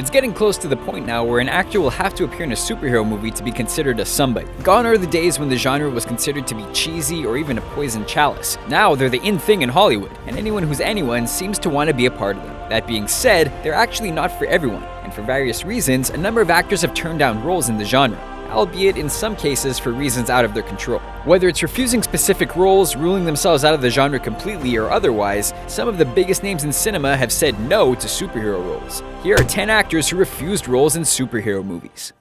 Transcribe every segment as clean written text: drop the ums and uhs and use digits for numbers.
It's getting close to the point now where an actor will have to appear in a superhero movie to be considered a somebody. Gone are the days when the genre was considered to be cheesy or even a poison chalice. Now they're the in thing in Hollywood, and anyone who's anyone seems to want to be a part of them. That being said, they're actually not for everyone, and for various reasons, a number of actors have turned down roles in the genre, albeit in some cases for reasons out of their control. Whether it's refusing specific roles, ruling themselves out of the genre completely, or otherwise, some of the biggest names in cinema have said no to superhero roles. Here are 10 actors who refused roles in superhero movies.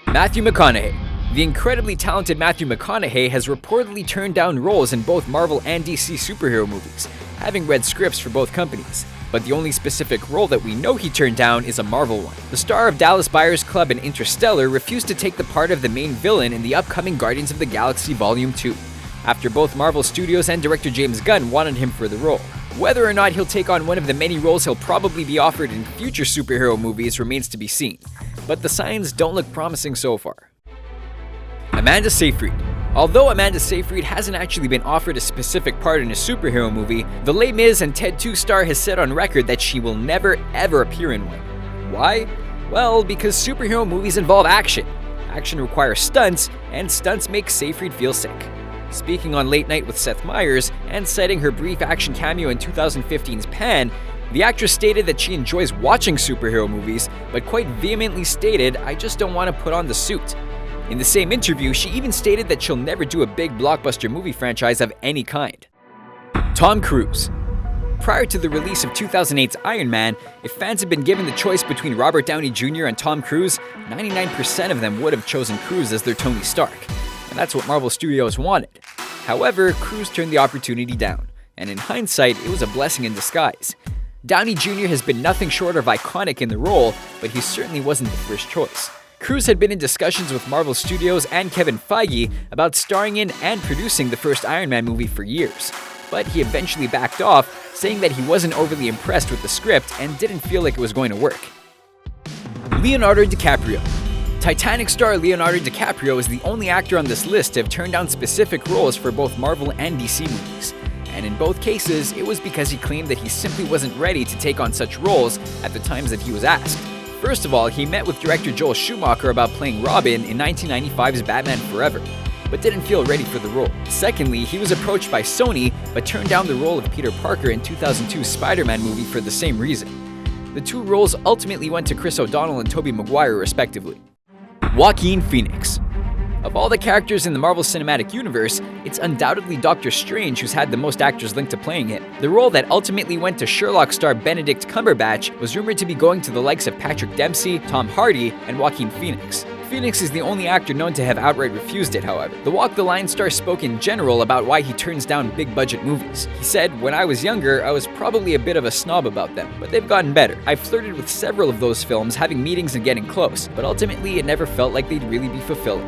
Matthew McConaughey. The incredibly talented Matthew McConaughey has reportedly turned down roles in both Marvel and DC superhero movies, having read scripts for both companies. But the only specific role that we know he turned down is a Marvel one. The star of Dallas Buyers Club and Interstellar refused to take the part of the main villain in the upcoming Guardians of the Galaxy Volume 2, after both Marvel Studios and director James Gunn wanted him for the role. Whether or not he'll take on one of the many roles he'll probably be offered in future superhero movies remains to be seen, but the signs don't look promising so far. Amanda Seyfried. Although Amanda Seyfried hasn't actually been offered a specific part in a superhero movie, the Les Mis and Ted 2 star has said on record that she will never ever appear in one. Why? Well, because superhero movies involve action. Action requires stunts, and stunts make Seyfried feel sick. Speaking on Late Night with Seth Meyers, and citing her brief action cameo in 2015's Pan, the actress stated that she enjoys watching superhero movies, but quite vehemently stated, "I just don't want to put on the suit." In the same interview, she even stated that she'll never do a big blockbuster movie franchise of any kind. Tom Cruise. Prior to the release of 2008's Iron Man, if fans had been given the choice between Robert Downey Jr. and Tom Cruise, 99% of them would have chosen Cruise as their Tony Stark, and that's what Marvel Studios wanted. However, Cruise turned the opportunity down, and in hindsight, it was a blessing in disguise. Downey Jr. has been nothing short of iconic in the role, but he certainly wasn't the first choice. Cruise had been in discussions with Marvel Studios and Kevin Feige about starring in and producing the first Iron Man movie for years, but he eventually backed off, saying that he wasn't overly impressed with the script and didn't feel like it was going to work. Leonardo DiCaprio. Titanic star Leonardo DiCaprio is the only actor on this list to have turned down specific roles for both Marvel and DC movies, and in both cases, it was because he claimed that he simply wasn't ready to take on such roles at the times that he was asked. First of all, he met with director Joel Schumacher about playing Robin in 1995's Batman Forever, but didn't feel ready for the role. Secondly, he was approached by Sony, but turned down the role of Peter Parker in 2002's Spider-Man movie for the same reason. The two roles ultimately went to Chris O'Donnell and Tobey Maguire, respectively. Joaquin Phoenix. Of all the characters in the Marvel Cinematic Universe, it's undoubtedly Doctor Strange who's had the most actors linked to playing it. The role that ultimately went to Sherlock star Benedict Cumberbatch was rumored to be going to the likes of Patrick Dempsey, Tom Hardy, and Joaquin Phoenix. Phoenix is the only actor known to have outright refused it, however. The Walk the Line star spoke in general about why he turns down big-budget movies. He said, "When I was younger, I was probably a bit of a snob about them, but they've gotten better. I flirted with several of those films, having meetings and getting close, but ultimately it never felt like they'd really be fulfilling."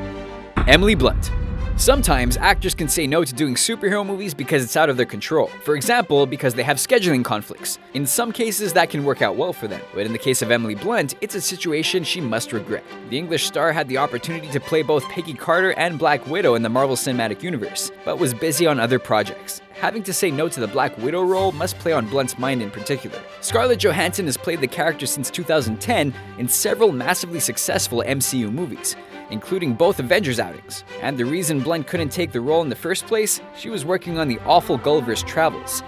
Emily Blunt. Sometimes actors can say no to doing superhero movies because it's out of their control. For example, because they have scheduling conflicts. In some cases, that can work out well for them, but in the case of Emily Blunt, it's a situation she must regret. The English star had the opportunity to play both Peggy Carter and Black Widow in the Marvel Cinematic Universe, but was busy on other projects. Having to say no to the Black Widow role must play on Blunt's mind in particular. Scarlett Johansson has played the character since 2010 in several massively successful MCU movies, including both Avengers outings. And the reason Blunt couldn't take the role in the first place, she was working on the awful Gulliver's Travels.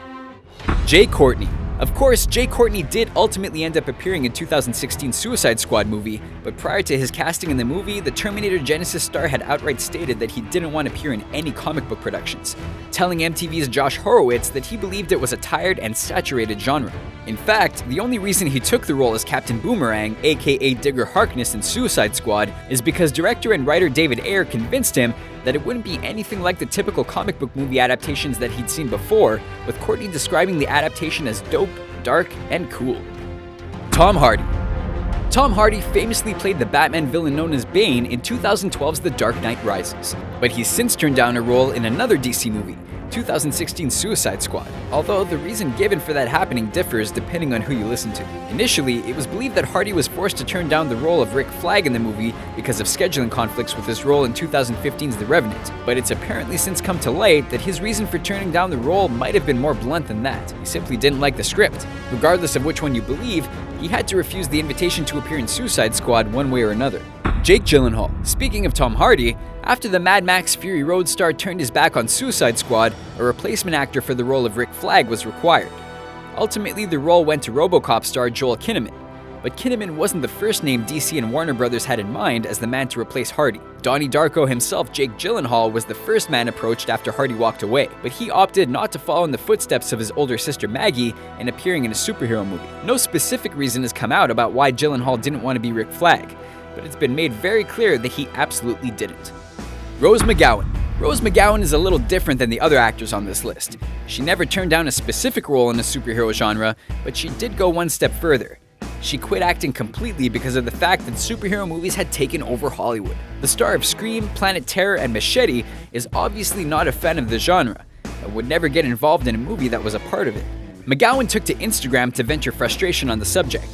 Jai Courtney. Of course, Jai Courtney did ultimately end up appearing in 2016's Suicide Squad movie, but prior to his casting in the movie, the Terminator Genesis star had outright stated that he didn't want to appear in any comic book productions, telling MTV's Josh Horowitz that he believed it was a tired and saturated genre. In fact, the only reason he took the role as Captain Boomerang, aka Digger Harkness in Suicide Squad, is because director and writer David Ayer convinced him that it wouldn't be anything like the typical comic book movie adaptations that he'd seen before, with Courtney describing the adaptation as dope, dark, and cool. Tom Hardy. Tom Hardy famously played the Batman villain known as Bane in 2012's The Dark Knight Rises, but he's since turned down a role in another DC movie, 2016's Suicide Squad, although the reason given for that happening differs depending on who you listen to. Initially, it was believed that Hardy was forced to turn down the role of Rick Flag in the movie because of scheduling conflicts with his role in 2015's The Revenant, but it's apparently since come to light that his reason for turning down the role might have been more blunt than that. He simply didn't like the script. Regardless of which one you believe, he had to refuse the invitation to appear in Suicide Squad one way or another. Jake Gyllenhaal. Speaking of Tom Hardy, after the Mad Max Fury Road star turned his back on Suicide Squad, a replacement actor for the role of Rick Flag was required. Ultimately, the role went to RoboCop star Joel Kinnaman, but Kinnaman wasn't the first name DC and Warner Brothers had in mind as the man to replace Hardy. Donnie Darko himself, Jake Gyllenhaal, was the first man approached after Hardy walked away, but he opted not to follow in the footsteps of his older sister Maggie and appearing in a superhero movie. No specific reason has come out about why Gyllenhaal didn't want to be Rick Flag, but it's been made very clear that he absolutely didn't. Rose McGowan. Rose McGowan is a little different than the other actors on this list. She never turned down a specific role in the superhero genre, but she did go one step further. She quit acting completely because of the fact that superhero movies had taken over Hollywood. The star of Scream, Planet Terror, and Machete is obviously not a fan of the genre, and would never get involved in a movie that was a part of it. McGowan took to Instagram to vent her frustration on the subject,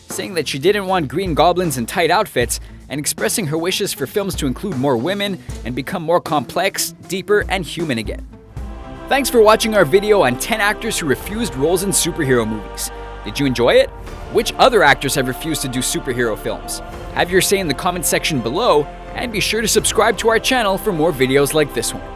saying that she didn't want green goblins in tight outfits, and expressing her wishes for films to include more women and become more complex, deeper, and human again. Thanks for watching our video on 10 actors who refused roles in superhero movies. Did you enjoy it? Which other actors have refused to do superhero films? Have your say in the comment section below, and be sure to subscribe to our channel for more videos like this one.